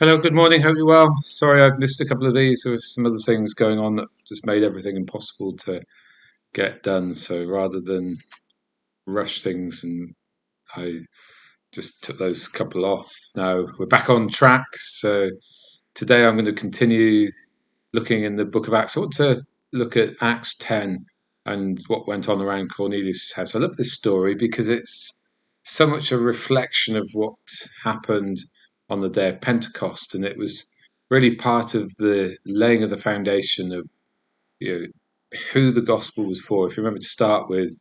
Hello, good morning. Hope you're well. Sorry, I've missed a couple of these. There were some other things going on that just made everything impossible to get done. So rather than rush things, and I just took those couple off. Now we're back on track. So today I'm going to continue looking in the book of Acts. I want to look at Acts 10 and what went on around Cornelius' house. I love this story because it's so much a reflection of what happened on the day of Pentecost, and it was really part of the laying of the foundation of you know who the gospel was for. If you remember to start with,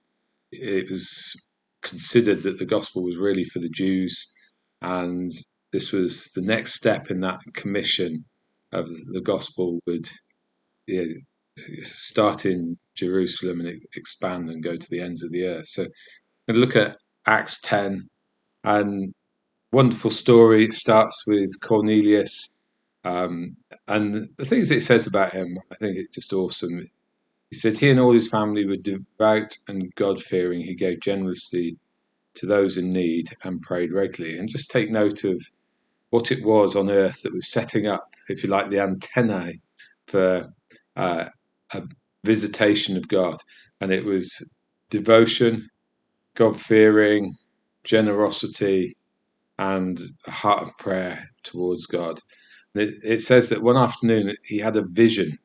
it was considered that the gospel was really for the Jews, and this was the next step in that commission of the gospel would you know, start in Jerusalem and expand and go to the ends of the earth. So I'm going to look at Acts 10, and wonderful story. It starts with Cornelius, um, and the things it says about him, I think it's just awesome. He said he and all his family were devout and God-fearing. He gave generously to those in need and prayed regularly. And just take note of what it was on earth that was setting up, if you like, the antennae for uh, a visitation of God. And it was devotion, God-fearing, generosity, and a heart of prayer towards God. It says that one afternoon he had a vision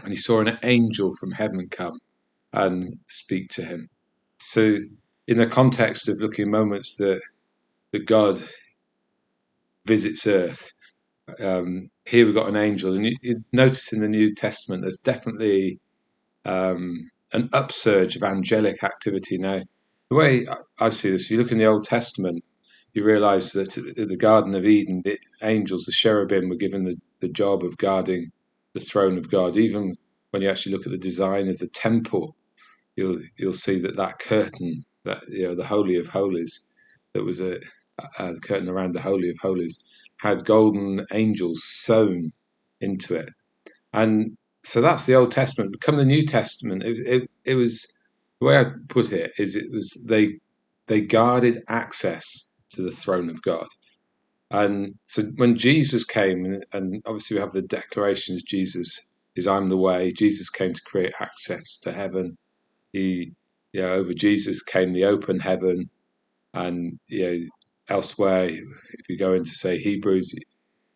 and he saw an angel from heaven come and speak to him. So, in the context of looking at moments that God visits earth, here we've got an angel. And you notice in the New Testament there's definitely an upsurge of angelic activity. Now, the way I see this, if you look in the Old Testament, you realize that in the Garden of Eden, the angels, the cherubim, were given the job of guarding the throne of God. Even when you actually look at the design of the temple, you'll see that curtain, that the Holy of Holies, that was a curtain around the Holy of Holies, had golden angels sewn into it. And so that's the Old Testament. Become the New Testament. It was the way I put it is it was they guarded access to the throne of God. And so when Jesus came, and obviously we have the declarations, Jesus is I'm the way. Jesus came to create access to heaven. Over Jesus came the open heaven, and elsewhere, if you go into say Hebrews,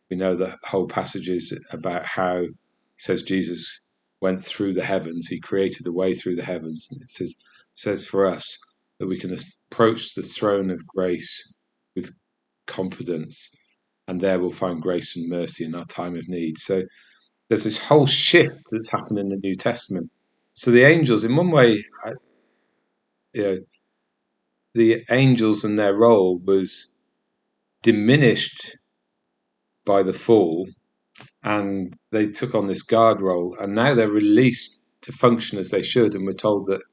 we know the whole passages about how it says Jesus went through the heavens. He created a way through the heavens. And it says for us that we can approach the throne of grace with confidence, and there we'll find grace and mercy in our time of need. So there's this whole shift that's happened in the New Testament. So the angels, in one way, you know, the angels and their role was diminished by the fall, and they took on this guard role, and now they're released to function as they should, and we're told that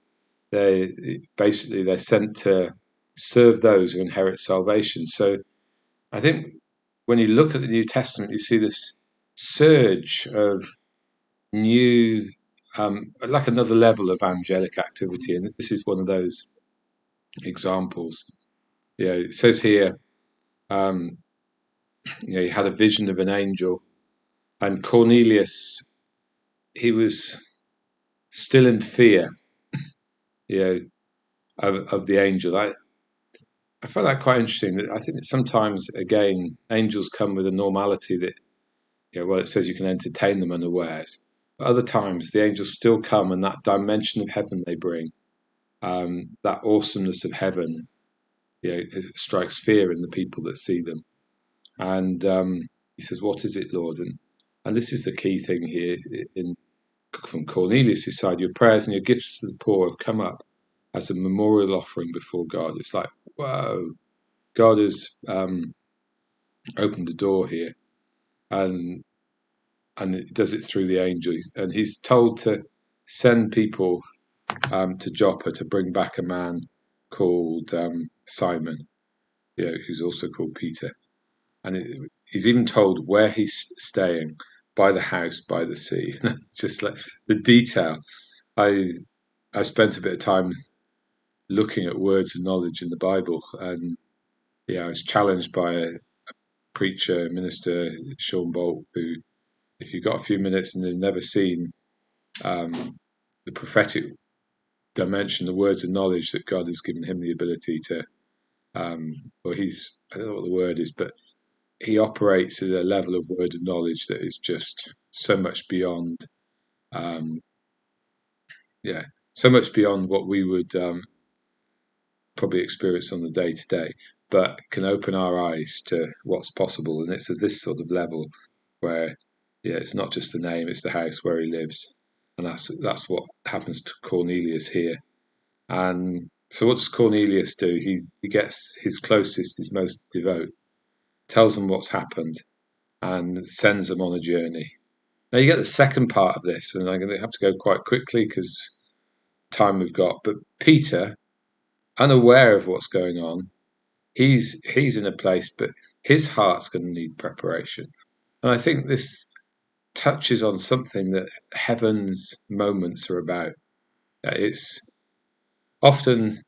they're sent to serve those who inherit salvation. So I think when you look at the New Testament, you see this surge of new, like another level of angelic activity, and this is one of those examples. It says here, he had a vision of an angel, and Cornelius, he was still in fear, of the angel. I find that quite interesting. I think that sometimes, again, angels come with a normality that, it says you can entertain them unawares. But other times, the angels still come, and that dimension of heaven they bring, that awesomeness of heaven, it strikes fear in the people that see them. And he says, "What is it, Lord?" And this is the key thing here from Cornelius' side. Your prayers and your gifts to the poor have come up as a memorial offering before God. It's like, whoa, God has opened the door here, and it does it through the angels. And he's told to send people to Joppa to bring back a man called Simon, who's also called Peter. And he's even told where he's staying, by the house by the sea. Just like the detail. I spent a bit of time looking at words of knowledge in the Bible, and I was challenged by preacher, minister, Sean Bolt, who, if you've got a few minutes and they've never seen the prophetic dimension, the words of knowledge that God has given him the ability to, I don't know what the word is, but he operates at a level of word of knowledge that is just so much beyond, um, so much beyond what we would probably experience on the day to day, but can open our eyes to what's possible. And it's at this sort of level where, it's not just the name, it's the house where he lives. And that's what happens to Cornelius here. And so what does Cornelius do? He gets his closest, his most devout, tells them what's happened, and sends them on a journey. Now you get the second part of this, and I'm going to have to go quite quickly because time we've got. But Peter, unaware of what's going on, he's in a place, but his heart's going to need preparation. And I think this touches on something that heaven's moments are about. It's often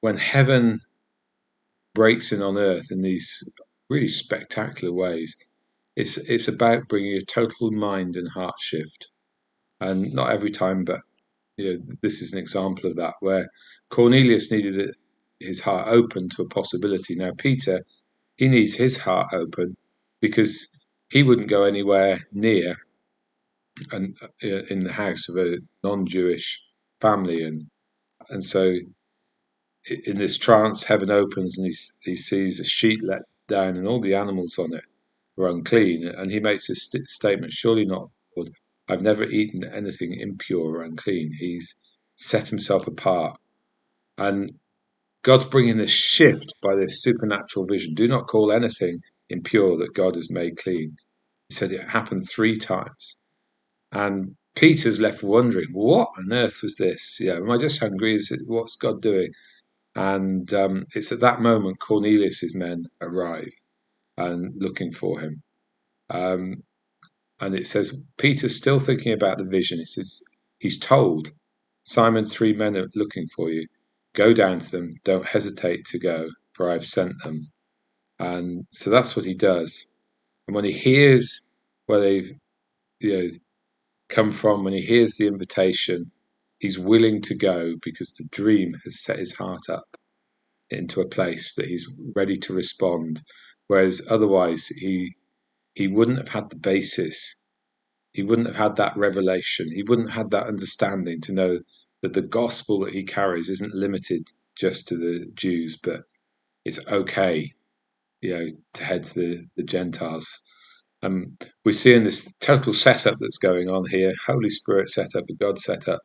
when heaven breaks in on earth in these really spectacular ways, it's about bringing a total mind and heart shift. And not every time, but this is an example of that, where Cornelius needed his heart open to a possibility. Now Peter, he needs his heart open because he wouldn't go anywhere near in the house of a non-Jewish family, and so in this trance, heaven opens and he sees a sheet let down, and all the animals on it were unclean, and he makes this statement: "Surely not, Lord. I've never eaten anything impure or unclean." He's set himself apart, and God's bringing this shift by this supernatural vision. Do not call anything impure that God has made clean. He said it happened 3 times. And Peter's left wondering, what on earth was this? Am I just hungry? What's God doing? And it's at that moment Cornelius's men arrive and looking for him. And it says Peter's still thinking about the vision. It says he's told, Simon, 3 men are looking for you. Go down to them. Don't hesitate to go, for I've sent them. And so that's what he does. And when he hears where they've come from, when he hears the invitation, he's willing to go because the dream has set his heart up into a place that he's ready to respond. Whereas otherwise he wouldn't have had the basis. He wouldn't have had that revelation. He wouldn't have had that understanding to know that the gospel that he carries isn't limited just to the Jews, but it's okay, to head to the Gentiles. We see in this total setup that's going on here, Holy Spirit setup, a God setup.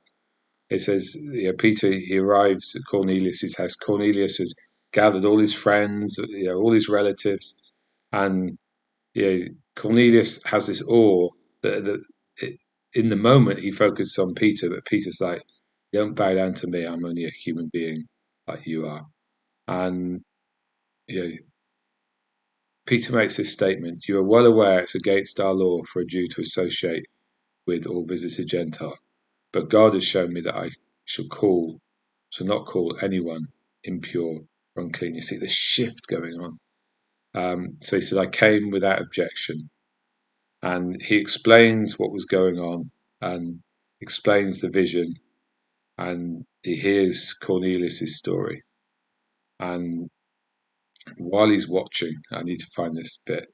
It says, Peter, he arrives at Cornelius' house. Cornelius has gathered all his friends, all his relatives, and Cornelius has this awe that in the moment he focuses on Peter, but Peter's like, don't bow down to me. I'm only a human being like you are. And Peter makes this statement: you are well aware it's against our law for a Jew to associate with or visit a Gentile, but God has shown me that I shall not call anyone impure or unclean. You see the shift going on. So he said, I came without objection. And he explains what was going on and explains the vision. And he hears Cornelius' story. And while he's watching, I need to find this bit.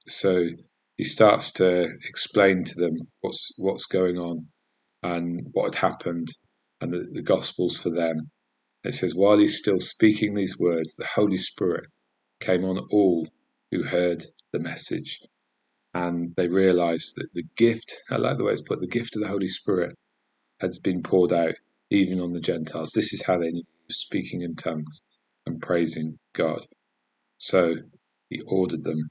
So he starts to explain to them what's going on and what had happened, and the Gospels for them. It says, while he's still speaking these words, the Holy Spirit came on all who heard the message, and they realized that the gift, I like the way it's put, the gift of the Holy Spirit has been poured out even on the Gentiles. This is how they knew, speaking in tongues and praising God. So he ordered them,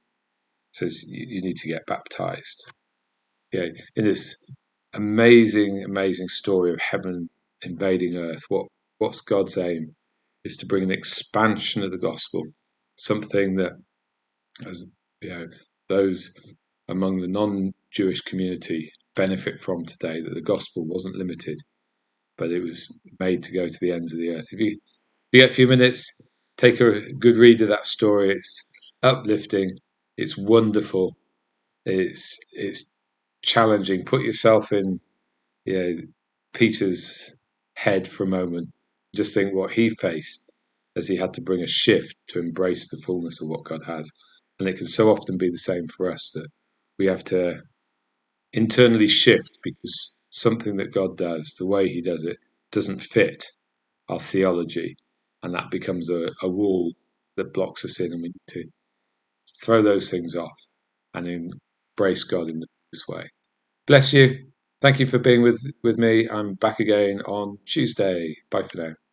says, you need to get baptized. In this amazing, amazing story of heaven invading earth, what's God's aim is to bring an expansion of the gospel, something that, as those among the non-Jewish community benefit from today, that the gospel wasn't limited, but it was made to go to the ends of the earth. If you get a few minutes, take a good read of that story. It's uplifting. It's wonderful. It's challenging. Put yourself in, yeah, Peter's head for a moment. Just think what he faced as he had to bring a shift to embrace the fullness of what God has. And it can so often be the same for us that we have to internally shift because something that God does, the way He does it, doesn't fit our theology. And that becomes a wall that blocks us in. And we need to throw those things off and embrace God in this way. Bless you. Thank you for being with me. I'm back again on Tuesday. Bye for now.